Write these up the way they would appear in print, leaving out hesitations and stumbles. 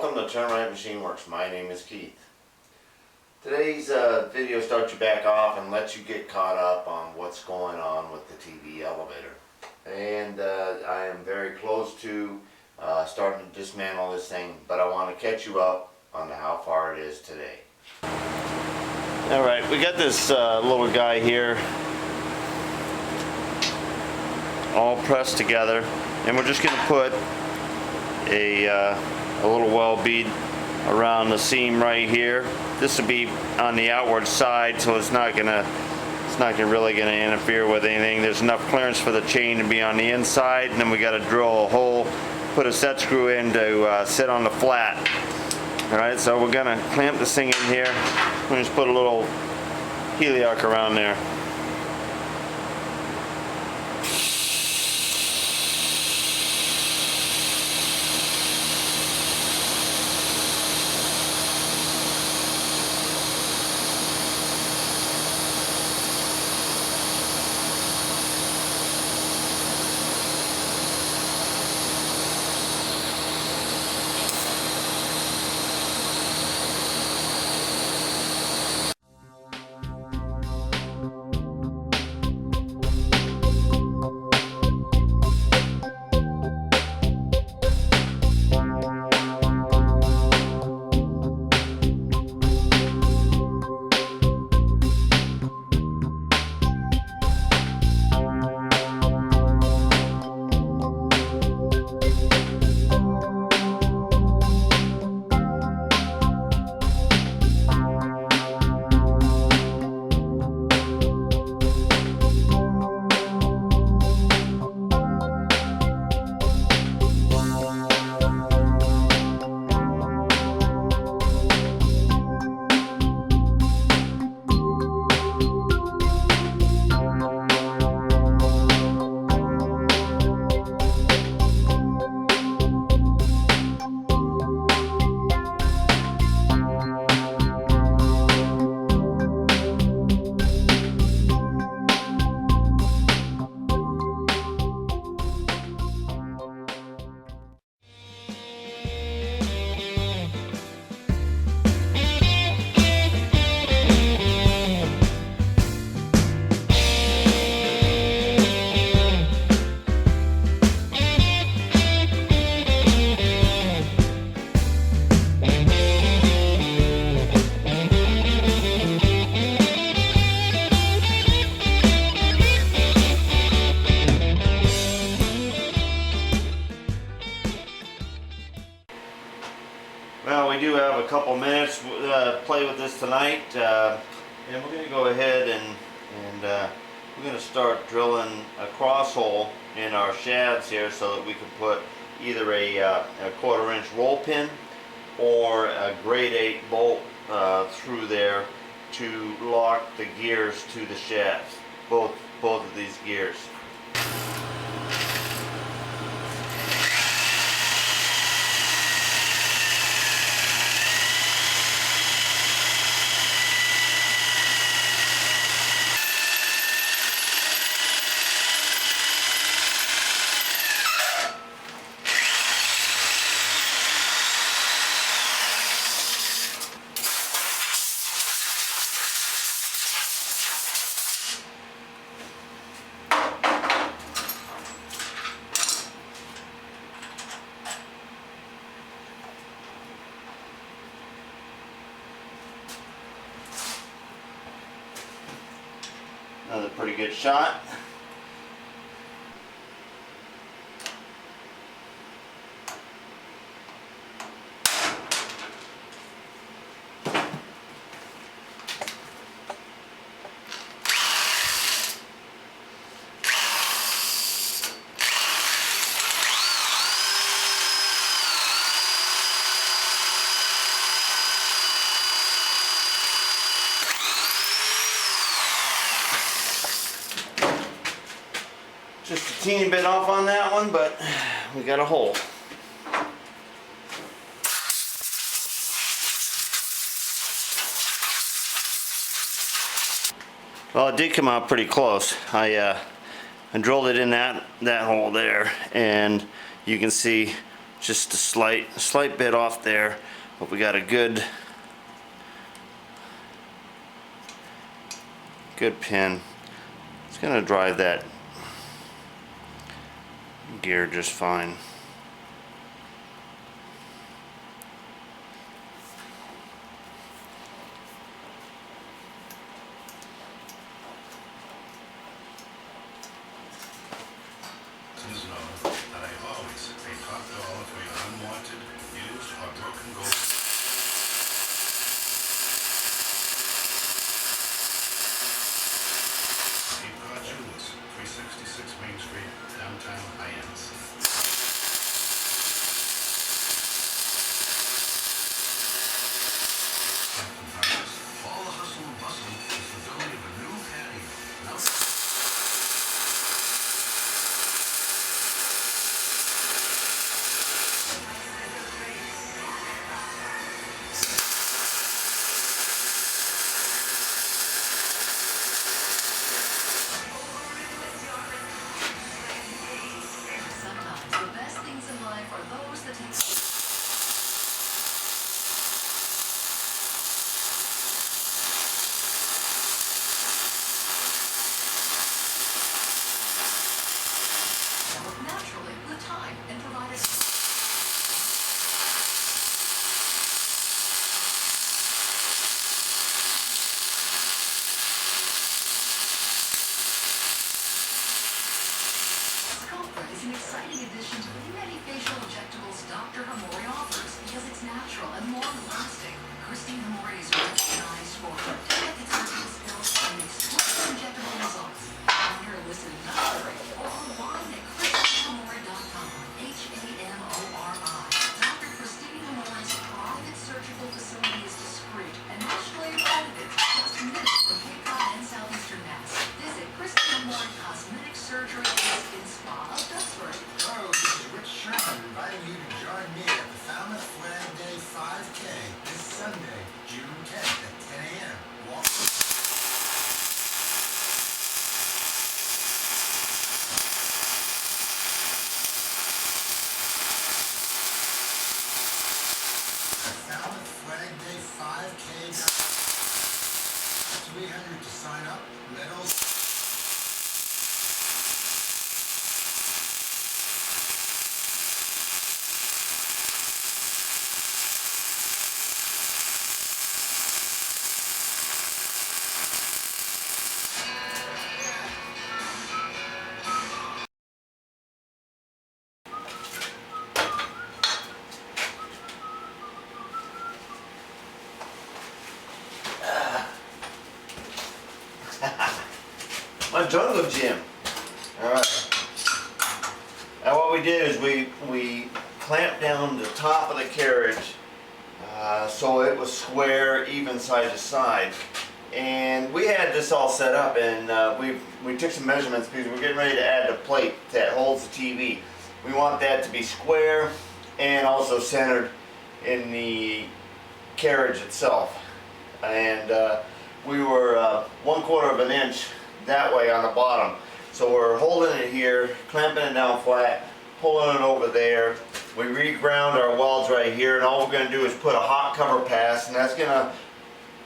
Welcome to Turn Right Machine Works. My name is Keith. Today's video starts you back off and lets you get caught up on what's going on with the TV elevator. And I am very close to starting to dismantle this thing, but I want to catch you up on how far it is today. Alright, we got this little guy here all pressed together, and we're just going to put a little well bead around the seam right here. This will be on the outward side, so it's not really gonna interfere with anything. There's enough clearance for the chain to be on the inside, and then we got to drill a hole, put a set screw in to sit on the flat. All right, so we're gonna clamp this thing in here. We're just put a little helioc around there. Well, we do have a couple minutes to play with this tonight, and we're going to go ahead and we're going to start drilling a cross hole in our shafts here so that we can put either a 1/4 inch roll pin or a grade 8 bolt through there to lock the gears to the shafts, both of these gears. Another pretty good shot. Just a teeny bit off on that one, but we got a hole. Well, it did come out pretty close. I drilled it in that hole there, and you can see just a slight bit off there, but we got a good pin. It's gonna drive that gear just fine. Please know that I always pay top dollar for your unwanted, used, or broken gold. Jewelers, 366 Main Street, downtown Hyannis. Captain Harris, all the hustle and bustle is the building of a new patio. Now naturally with time and provided Comfort is an exciting addition to the many facial injectables Dr. Hamori offers because it's natural and long-lasting. Christine Hamori is recognized for her delicate surgical skills and exclusive injectable results. On her listen another or online at ChristineHamori.com. Hamori. Dr. Christine Hamori's private surgical facility is discreet and nationally accredited, just minutes from Cape Cod and Southeastern Mass. Visit Christine Hamori Cosmetic Surgery and Skin Spa of Duxbury. Hello, this is Rich Sherman inviting you to join me at the Falmouth Flag Day 5K this Sunday, June 10th at 10 a.m. Walk. The Falmouth Flag Day 5K. 300 to sign up. Medals. My jungle gym. Alright. Now what we did is we clamped down the top of the carriage so it was square, even side to side. And we had this all set up, and we took some measurements because we're getting ready to add the plate that holds the TV. We want that to be square and also centered in the carriage itself. And we were 1/4 of an inch that way on the bottom. So we're holding it here, clamping it down flat, pulling it over there. We reground our welds right here, and all we're going to do is put a hot cover pass, and that's going to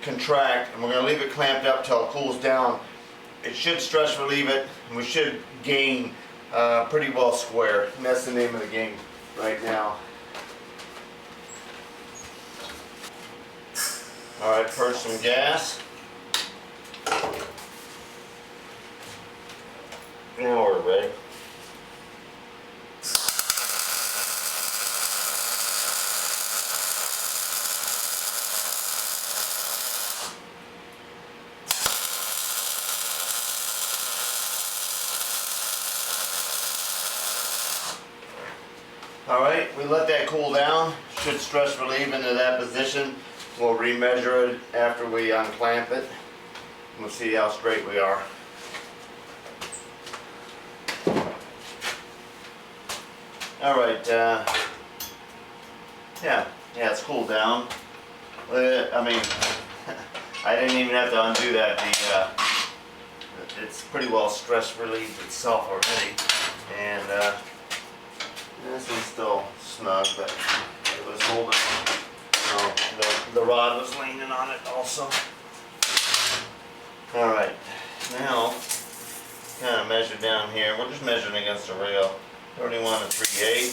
contract, and we're going to leave it clamped up till it cools down. It should stress relieve it, and we should gain pretty well square. And that's the name of the game right now. Alright, first some gas. Now we're ready. Alright, we let that cool down. Should stress relieve into that position. We'll remeasure it after we unclamp it. We'll see how straight we are. Alright, yeah, it's cooled down. I mean, I didn't even have to undo that. It's pretty well stress relieved itself already. And This one's still snug, but it was holding. No, the rod was leaning on it also. All right, now kind of measure down here. We're just measuring against the rail. 31 3/8.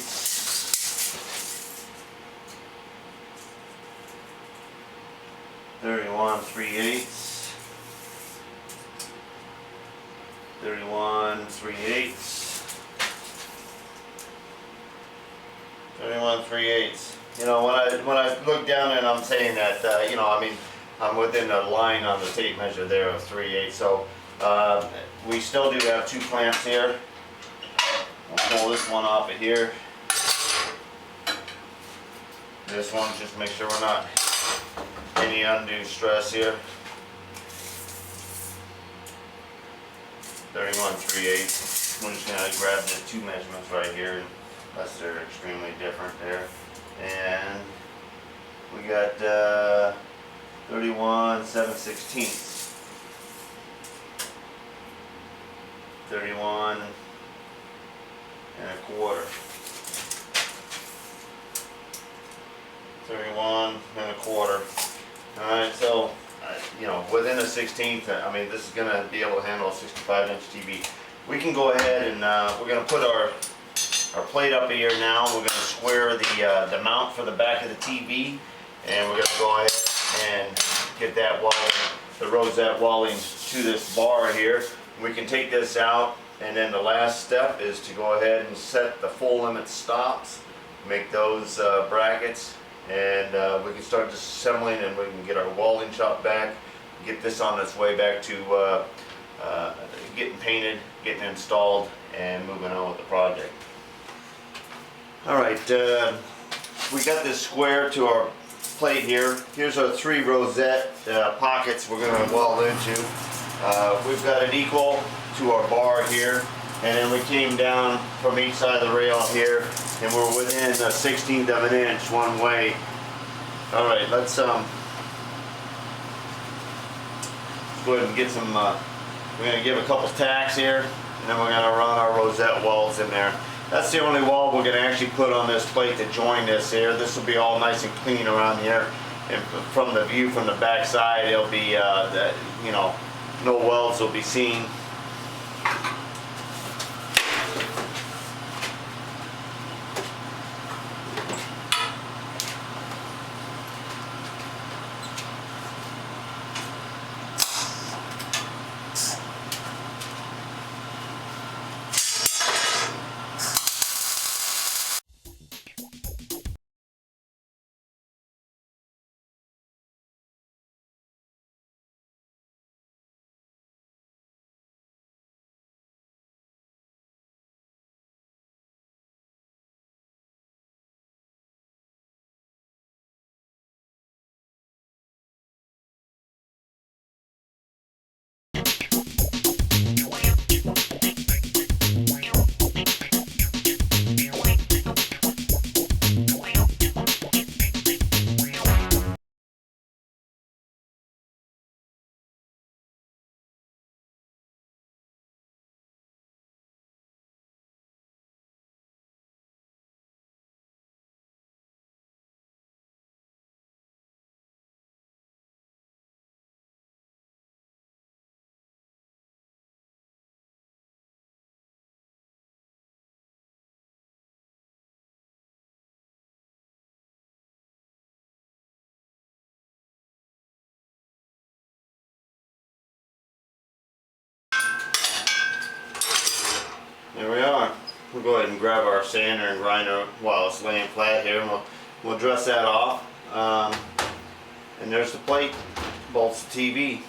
31 3/8. 31 3/8. 31 3/8. You know, when I look down and I'm saying that, you know, I mean, I'm within a line on the tape measure there of 3/8. So we still do have 2 clamps here. We'll pull this one off of here. This one, just make sure we're not any undue stress here. 31 3/8. We're just gonna grab the 2 measurements right here, unless they're extremely different there. And we got 31 7/16. 31 1/4. 31 1/4. Alright, so, you know, within a 16th, I mean, this is going to be able to handle a 65-inch TV. We can go ahead and we're going to put our plate up here now. We're going to square the mount for the back of the TV, and we're going to go ahead and get that the rosette welding to this bar here. We can take this out, and then the last step is to go ahead and set the full limit stops, make those brackets, and we can start disassembling, and we can get our welding shop back, get this on its way back to getting painted, getting installed, and moving on with the project. Alright, we got this square to our plate here. Here's our 3 rosette pockets we're going to weld into. We've got it equal to our bar here, and then we came down from each side of the rail here, and we're within a 1/16 of an inch one way. All right, let's go ahead and get some. We're going to give a couple tacks here, and then we're going to run our rosette welds in there. That's the only weld we're going to actually put on this plate to join this here. This will be all nice and clean around here, and from the view from the back side, it'll be you know, no welds will be seen. There we are. We'll go ahead and grab our sander and grinder while it's laying flat here, and we'll dress that off. And there's the plate, bolts the TV.